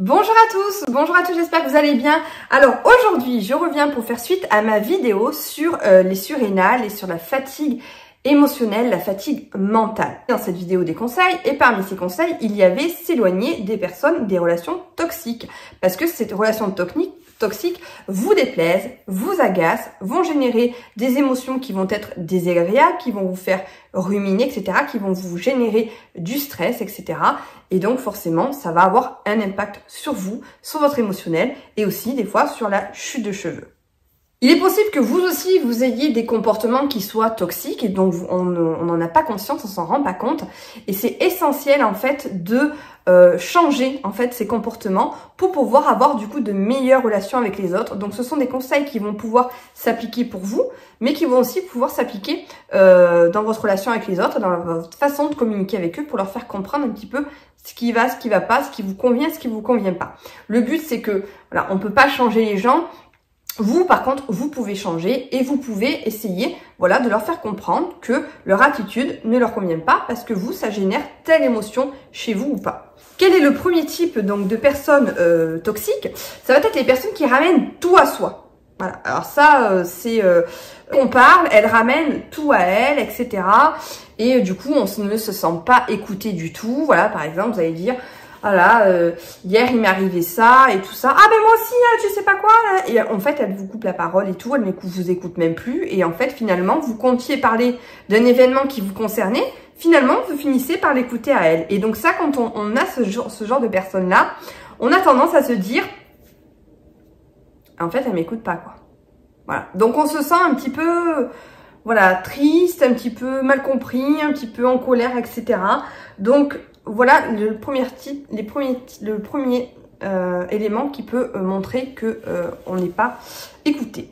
Bonjour à tous, j'espère que vous allez bien. Alors aujourd'hui, je reviens pour faire suite à ma vidéo sur les surrénales et sur la fatigue émotionnelle, la fatigue mentale. Dans cette vidéo des conseils, et parmi ces conseils, il y avait s'éloigner des personnes, des relations toxiques. Parce que ces relations toxiques vous déplaisent, vous agacent, vont générer des émotions qui vont être désagréables, qui vont vous faire ruminer, etc., qui vont vous générer du stress, etc. Et donc forcément, ça va avoir un impact sur vous, sur votre émotionnel et aussi des fois sur la chute de cheveux. Il est possible que vous aussi, vous ayez des comportements qui soient toxiques et dont on n'en a pas conscience, on s'en rend pas compte. Et c'est essentiel en fait de changer en fait ces comportements pour pouvoir avoir du coup de meilleures relations avec les autres. Donc ce sont des conseils qui vont pouvoir s'appliquer pour vous, mais qui vont aussi pouvoir s'appliquer dans votre relation avec les autres, dans votre façon de communiquer avec eux pour leur faire comprendre un petit peu ce qui va pas, ce qui vous convient, ce qui vous convient pas. Le but c'est que voilà, on peut pas changer les gens. Vous, par contre, vous pouvez changer et vous pouvez essayer, voilà, de leur faire comprendre que leur attitude ne leur convient pas parce que vous, ça génère telle émotion chez vous ou pas. Quel est le premier type donc de personnes toxiques? Ça va être les personnes qui ramènent tout à soi. Voilà. Alors ça, c'est on parle, elles ramènent tout à elles, etc. Et du coup, on ne se sent pas écouté du tout. Voilà, par exemple, vous allez dire. Voilà, hier il m'est arrivé ça et tout ça. Ah ben moi aussi, tu sais pas quoi là. Et en fait, elle vous coupe la parole et tout, elle ne vous écoute même plus. Et en fait, finalement, vous comptiez parler d'un événement qui vous concernait. Finalement, vous finissez par l'écouter à elle. Et donc ça, quand on a ce genre de personnes-là, on a tendance à se dire, en fait, elle m'écoute pas, quoi. Voilà. Donc on se sent un petit peu, voilà, triste, un petit peu mal compris, un petit peu en colère, etc. Donc voilà le premier élément qui peut montrer que on n'est pas écouté.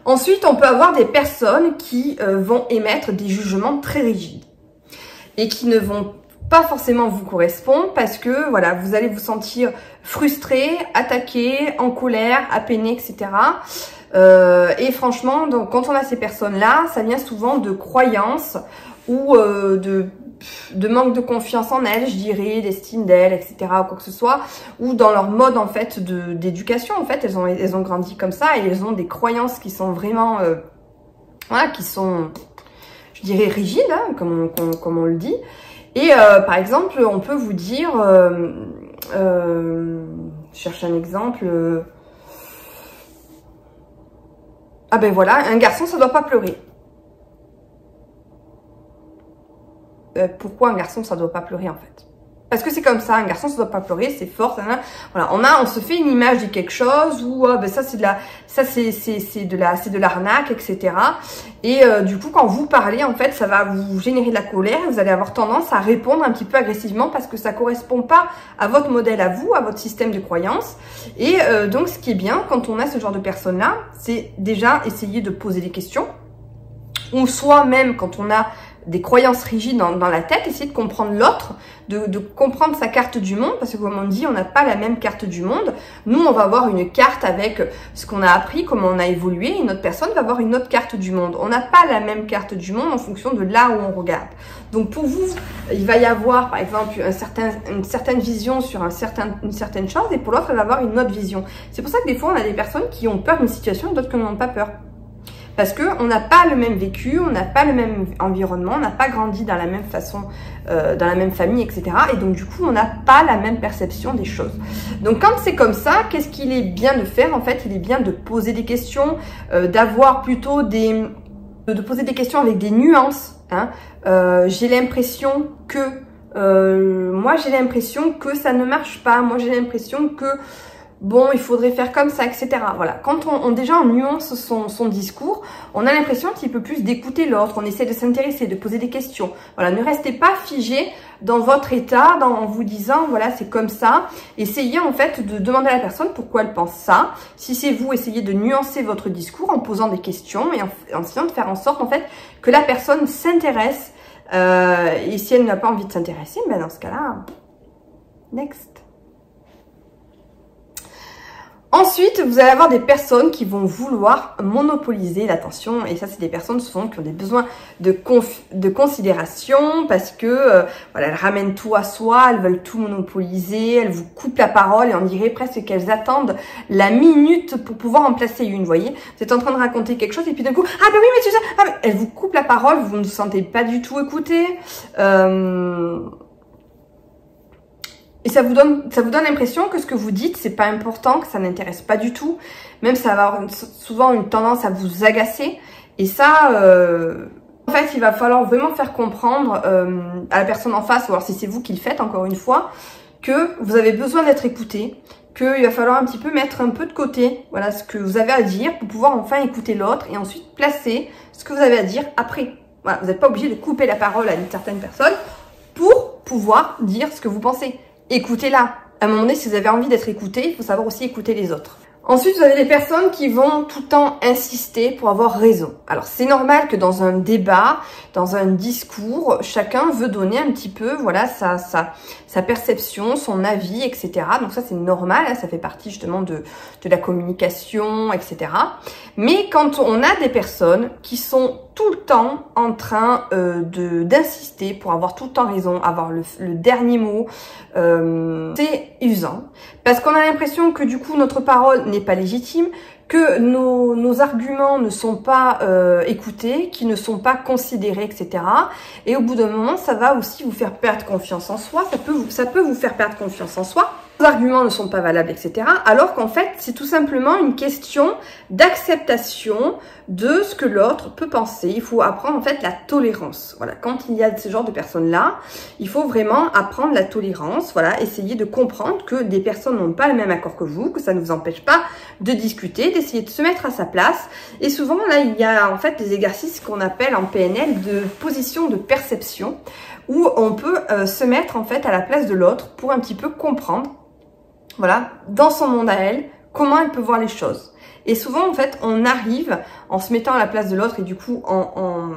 Ensuite, on peut avoir des personnes qui vont émettre des jugements très rigides et qui ne vont pas forcément vous correspondre parce que voilà, vous allez vous sentir frustré, attaqué, en colère, appeiné, etc. Et franchement, donc, quand on a ces personnes-là, ça vient souvent de croyances ou de manque de confiance en elles, je dirais, d'estime d'elles, etc., ou quoi que ce soit, ou dans leur mode en fait d'éducation. En fait, elles ont grandi comme ça et elles ont des croyances qui sont vraiment, voilà, qui sont, je dirais, rigides, hein, comme on le dit. Et par exemple, on peut vous dire, je cherche un exemple. Ah ben voilà, un garçon, ça doit pas pleurer. Pourquoi un garçon ça doit pas pleurer en fait? Parce que c'est comme ça, un garçon ça doit pas pleurer, c'est fort, voilà, on se fait une image de quelque chose où ben ça c'est de l'arnaque, etc. Et du coup quand vous parlez en fait ça va vous générer de la colère, vous allez avoir tendance à répondre un petit peu agressivement parce que ça correspond pas à votre modèle à vous, à votre système de croyance. Et donc ce qui est bien quand on a ce genre de personnes là, c'est déjà essayer de poser des questions, ou soit même quand on a des croyances rigides dans la tête, essayer de comprendre l'autre, de comprendre sa carte du monde, parce que comme on dit, on n'a pas la même carte du monde. Nous, on va avoir une carte avec ce qu'on a appris, comment on a évolué, et une autre personne va avoir une autre carte du monde. On n'a pas la même carte du monde en fonction de là où on regarde. Donc pour vous, il va y avoir par exemple une certaine vision sur une certaine chose, et pour l'autre, elle va avoir une autre vision. C'est pour ça que des fois, on a des personnes qui ont peur d'une situation et d'autres qui n'en ont pas peur. Parce que on n'a pas le même vécu, on n'a pas le même environnement, on n'a pas grandi dans la même façon, dans la même famille, etc. Et donc du coup, on n'a pas la même perception des choses. Donc quand c'est comme ça, qu'est-ce qu'il est bien de faire? En fait, il est bien de poser des questions, d'avoir plutôt de poser des questions avec des nuances. Hein. J'ai l'impression que moi j'ai l'impression que ça ne marche pas. Moi j'ai l'impression que bon, il faudrait faire comme ça, etc. Voilà. Quand déjà on nuance son discours, on a l'impression un petit peu plus d'écouter l'autre, on essaie de s'intéresser, de poser des questions. Voilà, ne restez pas figé dans votre état, en vous disant, voilà, c'est comme ça. Essayez en fait de demander à la personne pourquoi elle pense ça. Si c'est vous, essayez de nuancer votre discours en posant des questions et en essayant de faire en sorte en fait que la personne s'intéresse. Et si elle n'a pas envie de s'intéresser, ben dans ce cas-là, next. Ensuite, vous allez avoir des personnes qui vont vouloir monopoliser l'attention. Et ça, c'est des personnes souvent qui ont des besoins de considération parce que voilà, elles ramènent tout à soi, elles veulent tout monopoliser, elles vous coupent la parole et on dirait presque qu'elles attendent la minute pour pouvoir en placer une, vous voyez. Vous êtes en train de raconter quelque chose et puis d'un coup, ah ben oui, mais tu sais, ah, mais... elles vous coupent la parole, vous ne vous sentez pas du tout écouté. Et ça vous donne l'impression que ce que vous dites, c'est pas important, que ça n'intéresse pas du tout. Même ça va avoir souvent une tendance à vous agacer. Et ça, en fait, il va falloir vraiment faire comprendre à la personne en face, ou alors si c'est vous qui le faites, encore une fois, que vous avez besoin d'être écouté, qu'il va falloir un petit peu mettre un peu de côté, voilà, ce que vous avez à dire pour pouvoir enfin écouter l'autre et ensuite placer ce que vous avez à dire après. Voilà, vous n'êtes pas obligé de couper la parole à une certaine personne pour pouvoir dire ce que vous pensez. Écoutez-la. À un moment donné, si vous avez envie d'être écouté, il faut savoir aussi écouter les autres. Ensuite, vous avez des personnes qui vont tout le temps insister pour avoir raison. Alors, c'est normal que dans un débat, dans un discours, chacun veut donner un petit peu, voilà, sa perception, son avis, etc. Donc ça, c'est normal, hein, ça fait partie justement de la communication, etc. Mais quand on a des personnes qui sont tout le temps en train d'insister pour avoir tout le temps raison, avoir le dernier mot, c'est usant. Parce qu'on a l'impression que du coup, notre parole n'est pas légitime, que nos arguments ne sont pas écoutés, qu'ils ne sont pas considérés, etc. Et au bout d'un moment, ça va aussi vous faire perdre confiance en soi, ça peut vous faire perdre confiance en soi. Vos arguments ne sont pas valables, etc. Alors qu'en fait, c'est tout simplement une question d'acceptation de ce que l'autre peut penser. Il faut apprendre en fait la tolérance. Voilà, quand il y a ce genre de personnes-là, il faut vraiment apprendre la tolérance. Voilà, essayer de comprendre que des personnes n'ont pas le même accord que vous, que ça ne vous empêche pas de discuter, d'essayer de se mettre à sa place. Et souvent, là, il y a en fait des exercices qu'on appelle en PNL de position de perception, où on peut se mettre en fait à la place de l'autre pour un petit peu comprendre, voilà, dans son monde à elle, comment elle peut voir les choses. Et souvent, en fait, on arrive en se mettant à la place de l'autre et du coup, en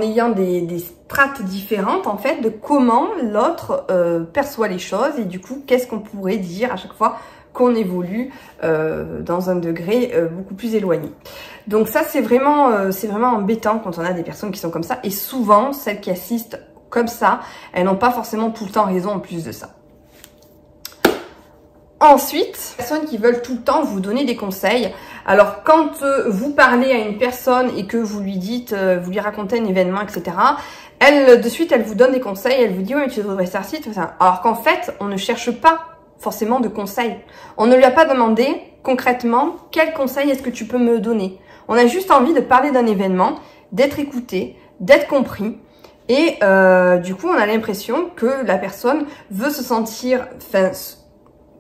ayant des strates différentes, en fait, de comment l'autre perçoit les choses et du coup, qu'est-ce qu'on pourrait dire à chaque fois qu'on évolue dans un degré beaucoup plus éloigné. Donc ça, c'est vraiment embêtant quand on a des personnes qui sont comme ça. Et souvent, celles qui assistent comme ça, elles n'ont pas forcément tout le temps raison en plus de ça. Ensuite, personnes qui veulent tout le temps vous donner des conseils. Alors, quand vous parlez à une personne et que vous lui dites, vous lui racontez un événement, etc., elle, de suite, elle vous donne des conseils, elle vous dit, oui, mais tu devrais faire ci, tout ça. Alors qu'en fait, on ne cherche pas forcément de conseils. On ne lui a pas demandé, concrètement, quel conseil est-ce que tu peux me donner? On a juste envie de parler d'un événement, d'être écouté, d'être compris. Et du coup, on a l'impression que la personne veut se sentir...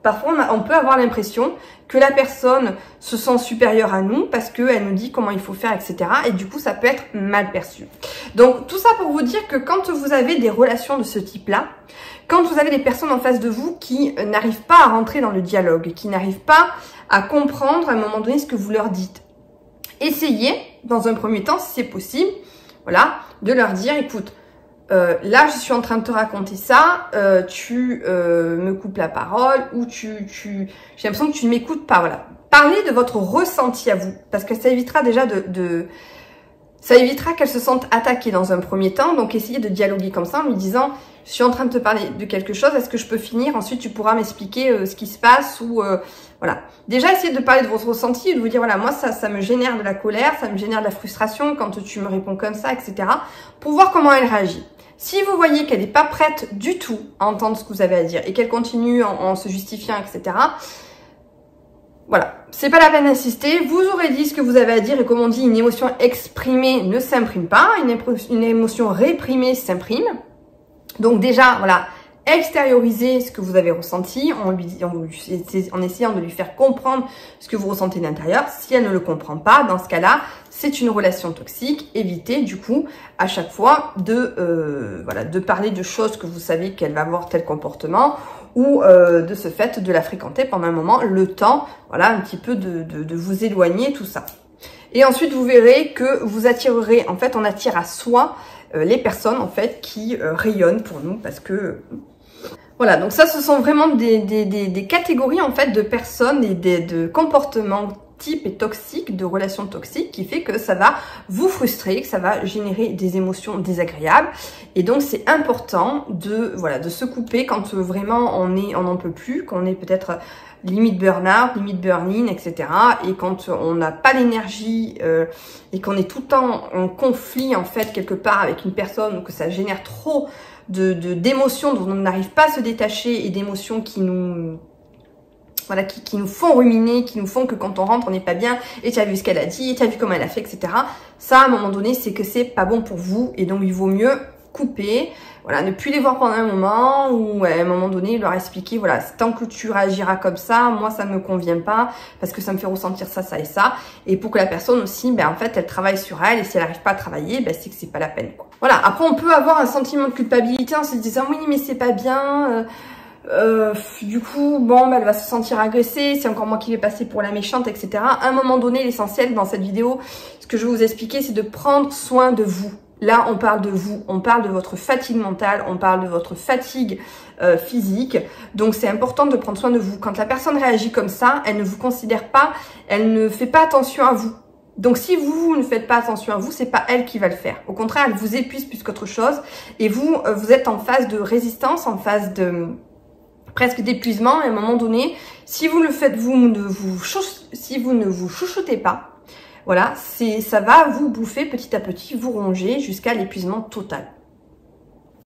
Parfois, on peut avoir l'impression que la personne se sent supérieure à nous parce qu'elle nous dit comment il faut faire, etc. Et du coup, ça peut être mal perçu. Donc, tout ça pour vous dire que quand vous avez des relations de ce type-là, quand vous avez des personnes en face de vous qui n'arrivent pas à rentrer dans le dialogue, qui n'arrivent pas à comprendre à un moment donné ce que vous leur dites, essayez, dans un premier temps, si c'est possible, voilà, de leur dire, écoute, là, je suis en train de te raconter ça, tu me coupes la parole ou j'ai l'impression que tu ne m'écoutes pas, voilà. Parlez de votre ressenti à vous, parce que ça évitera déjà ça évitera qu'elle se sente attaquée dans un premier temps, donc essayez de dialoguer comme ça en lui disant, je suis en train de te parler de quelque chose, est-ce que je peux finir? Ensuite, tu pourras m'expliquer ce qui se passe ou... voilà. Déjà, essayez de parler de votre ressenti et de vous dire, voilà, moi, ça me génère de la colère, ça me génère de la frustration quand tu me réponds comme ça, etc. pour voir comment elle réagit. Si vous voyez qu'elle n'est pas prête du tout à entendre ce que vous avez à dire et qu'elle continue en se justifiant, etc., voilà, c'est pas la peine d'insister, vous aurez dit ce que vous avez à dire et comme on dit, une émotion exprimée ne s'imprime pas, une émotion réprimée s'imprime. Donc déjà, voilà, extériorisez ce que vous avez ressenti en essayant de lui faire comprendre ce que vous ressentez de l'intérieur. Si elle ne le comprend pas, dans ce cas-là, c'est une relation toxique. Évitez du coup à chaque fois de parler de choses que vous savez qu'elle va avoir tel comportement ou de ce fait de la fréquenter pendant un moment, le temps, voilà, un petit peu de vous éloigner, tout ça. Et ensuite, vous verrez que vous attirerez, en fait, on attire à soi les personnes, en fait, qui rayonnent pour nous parce que... Voilà, donc ça, ce sont vraiment des catégories en fait de personnes et de comportements type et toxiques, de relations toxiques, qui fait que ça va vous frustrer, que ça va générer des émotions désagréables. Et donc c'est important de se couper quand vraiment on n'en peut plus, qu'on est peut-être limite burn-out, limite burn-in, etc. Et quand on n'a pas l'énergie et qu'on est tout le temps en conflit en fait quelque part avec une personne, ou que ça génère trop d'émotions dont on n'arrive pas à se détacher, et d'émotions qui nous qui nous font ruminer, qui nous font que quand on rentre on n'est pas bien, et tu as vu ce qu'elle a dit, et tu as vu comment elle a fait, etc. Ça, à un moment donné, c'est que c'est pas bon pour vous, et donc il vaut mieux couper, voilà, ne plus les voir pendant un moment, ou à un moment donné leur expliquer, voilà, tant que tu réagiras comme ça, moi ça ne me convient pas, parce que ça me fait ressentir ça, ça et ça, et pour que la personne aussi, en fait, elle travaille sur elle, et si elle n'arrive pas à travailler, c'est que c'est pas la peine, quoi. Voilà, après on peut avoir un sentiment de culpabilité en se disant, oui mais c'est pas bien, du coup, bon, elle va se sentir agressée, c'est encore moi qui vais passer pour la méchante, etc. À un moment donné, l'essentiel dans cette vidéo, ce que je vais vous expliquer, c'est de prendre soin de vous. Là, on parle de vous, on parle de votre fatigue mentale, on parle de votre fatigue physique. Donc, c'est important de prendre soin de vous. Quand la personne réagit comme ça, elle ne vous considère pas, elle ne fait pas attention à vous. Donc, si vous ne faites pas attention à vous, c'est pas elle qui va le faire. Au contraire, elle vous épuise plus qu'autre chose. Et vous, vous êtes en phase de résistance, en phase de presque d'épuisement, et à un moment donné, si vous le faites, si vous ne vous chouchoutez pas, voilà, ça va vous bouffer petit à petit, vous ronger jusqu'à l'épuisement total.